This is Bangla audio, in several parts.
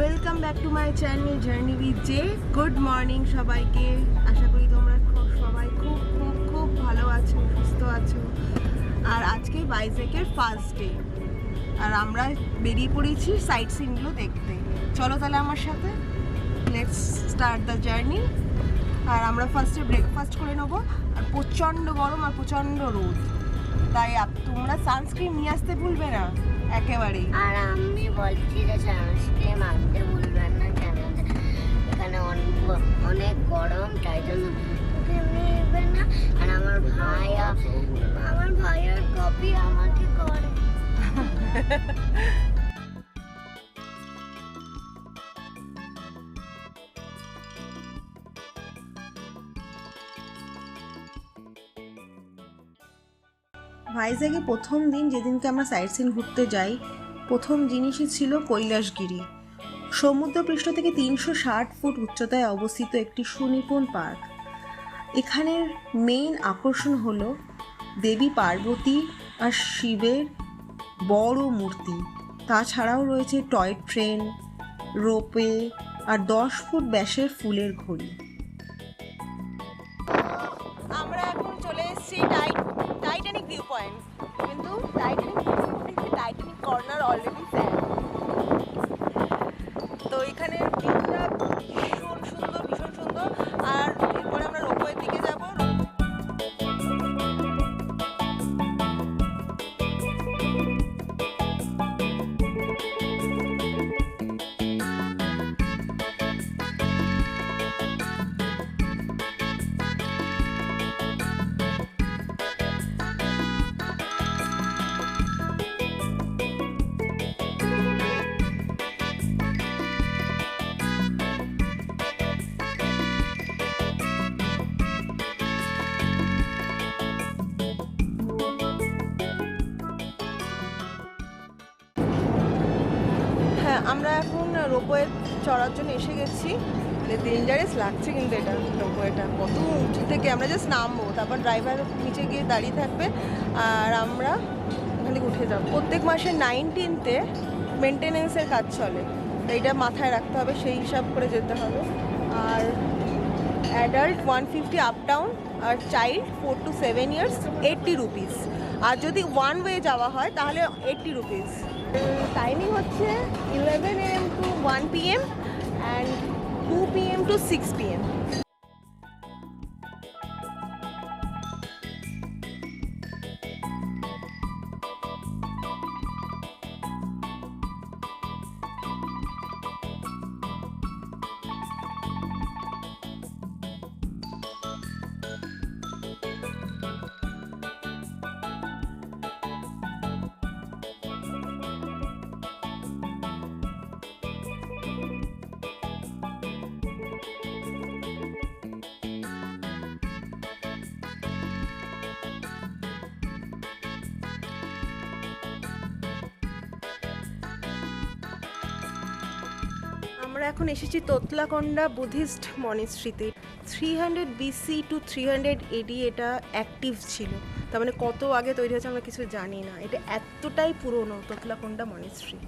Welcome back to my channel journey with J. Good morning সবাইকে। আশা করি তোমরা সবাই খুব খুব খুব ভালো আছো, সুস্থ আছো। আর আজকে ভাইজ্যাগের ফার্স্ট ডে, আর আমরা বেরিয়ে পড়েছি সাইট সিনগুলো দেখতে। চলো তাহলে আমার সাথে, লেটস স্টার্ট দ্য জার্নি। আর আমরা ফার্স্টে ব্রেকফাস্ট করে নেবো। আর প্রচণ্ড গরম আর প্রচণ্ড রোদ, তাই তোমরা সানস্ক্রিন নিয়ে আসতে ভুলবে না একেবারেই। আর আমি বলছি যে সানস্ক্রিন আনতে ভুলবেন না, কেন এখানে অনেক গরম, তাই জন্য নেবেন না। আর আমার ভাইয়ের কপি আমাকে করে। ভাইজ্যাগে প্রথম দিন যেদিনকে আমরা সাইট সিন ঘুরতে যাই, প্রথম জিনিসই ছিল কৈলাসগিরি। সমুদ্রপৃষ্ঠ থেকে 360 ফুট উচ্চতায় অবস্থিত একটি সুনিপুণ পার্ক। এখানের মেইন আকর্ষণ হলো দেবী পার্বতী আর শিবের বড় মূর্তি। তাছাড়াও রয়েছে টয় ট্রেন, রোপওয়ে আর 10 ফুট ব্যাসের ফুলের ঘড়ি। আমরা এখন চলে এসেছি টাইটানিক ভিউ পয়েন্ট, কিন্তু টাইটানিক কর্নার অলরেডি ফ্যান। তো এখানে ভিউটা ভীষণ সুন্দর। আর এরপরে আমরা রোপওয়ের দিকে যাব। আমরা এখন রোপওয়ে চড়ার জন্য এসে গেছি। ডেঞ্জারাস লাগছে কিন্তু এটা, রোপওয়েটা কত উঁচু থেকে। আমরা জাস্ট নামবো, তারপর ড্রাইভার নিচে গিয়ে দাঁড়িয়ে থাকবে আর আমরা ওখান থেকে উঠে যাবো। প্রত্যেক মাসের 19-তে মেনটেনেন্সের কাজ চলে, তো এইটা মাথায় রাখতে হবে, সেই হিসাব করে যেতে হবে। আর অ্যাডাল্ট 150 আপ ডাউন, আর চাইল্ড 4 to 7 years 80 রুপিস। আর যদি ওয়ান ওয়ে যাওয়া হয় তাহলে 80 রুপিস। টাইমিং হচ্ছে 11 AM to 1 PM and 2 PM to 6 PM। আমরা এখন এসেছি তোতলাকোন্ডা বুদ্ধিস্ট মনিস্ট্রিতে। 300 BC to 300 AD এটা অ্যাক্টিভ ছিল। তার মানে কত আগে তৈরি হয়েছে আমরা কিছু জানি না। এটা এতটাই পুরনো তোতলাকোন্ডা মনিস্ট্রি।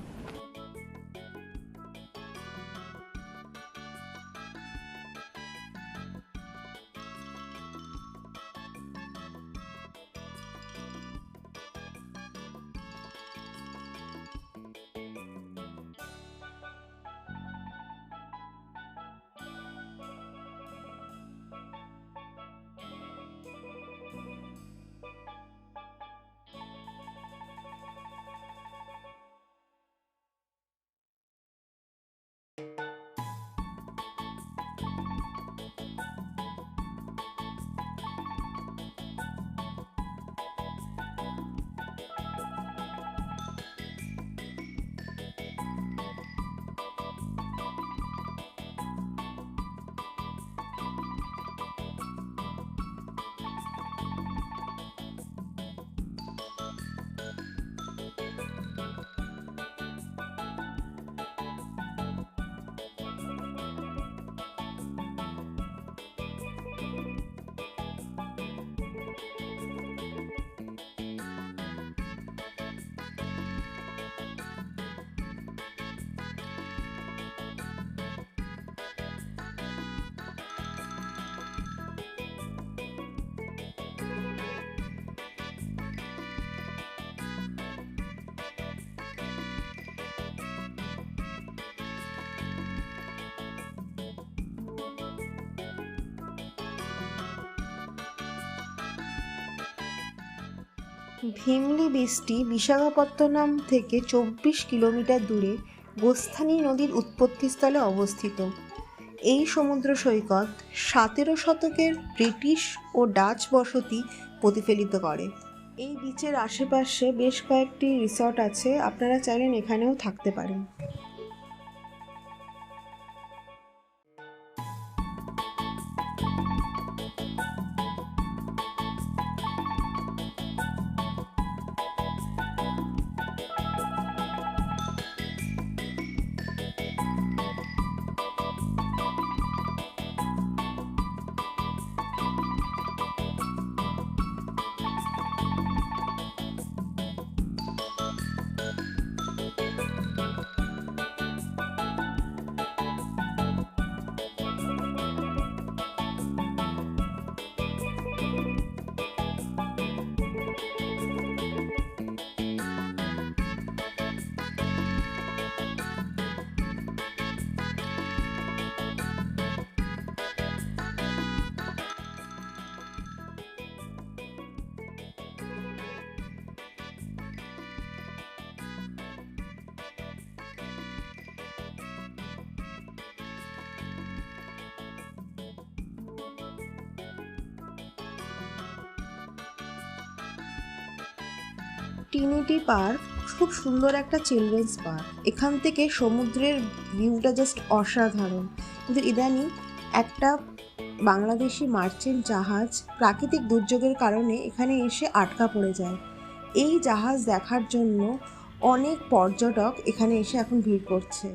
ভীমলি বীচটি বিশাখাপত্তনম থেকে 24 কিলোমিটার দূরে গোস্থানী নদীর উৎপত্তিস্থলে অবস্থিত। এই সমুদ্র সৈকত 17 শতকের ব্রিটিশ ও ডাচ বসতি প্রতিফলিত করে। এই বিচের আশেপাশে বেশ কয়েকটি রিসর্ট আছে, আপনারা চাইলেন এখানেও থাকতে পারেন। ট্রিনিটি পার্ক খুব সুন্দর একটা চিলড্রেন্স পার্ক। এখান থেকে সমুদ্রের ভিউটা জাস্ট অসাধারণ। কিন্তু ইদানিং একটা বাংলাদেশি মার্চেন্ট জাহাজ প্রাকৃতিক দুর্যোগের কারণে এখানে এসে আটকা পড়ে যায়। এই জাহাজ দেখার জন্য অনেক পর্যটক এখানে এসে এখন ভিড় করছে।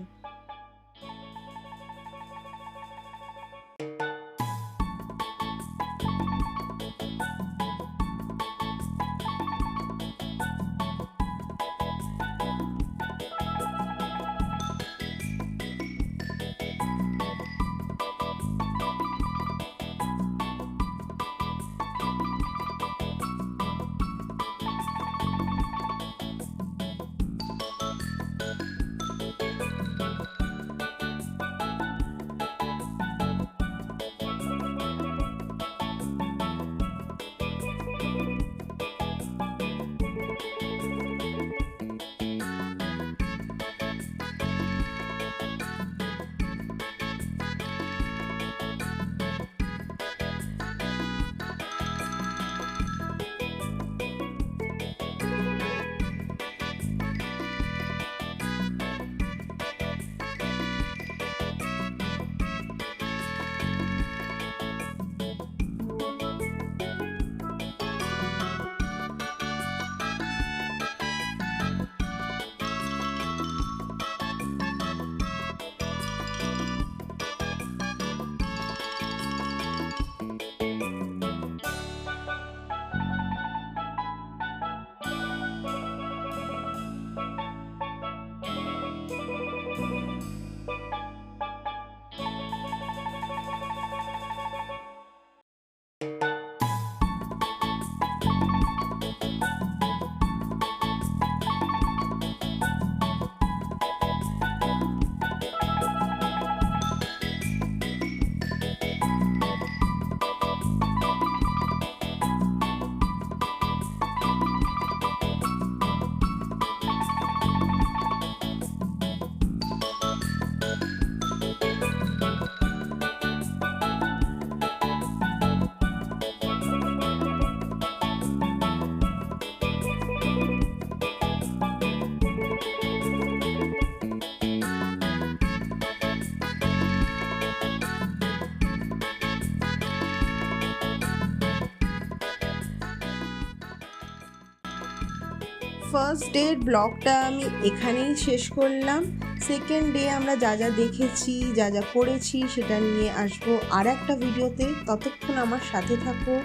ফার্স্ট ডের ব্লগটা আমি এখানেই শেষ করলাম। সেকেন্ড ডে আমরা যা যা দেখেছি, যা যা করেছি সেটা নিয়ে আসবো আর একটা ভিডিওতে। ততক্ষণ আমার সাথে থাকো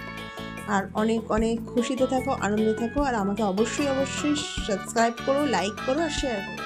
আর অনেক অনেক খুশিতে থাকো, আনন্দে থাকো। আর আমাকে অবশ্যই সাবস্ক্রাইব করো, লাইক করো আর শেয়ার করো।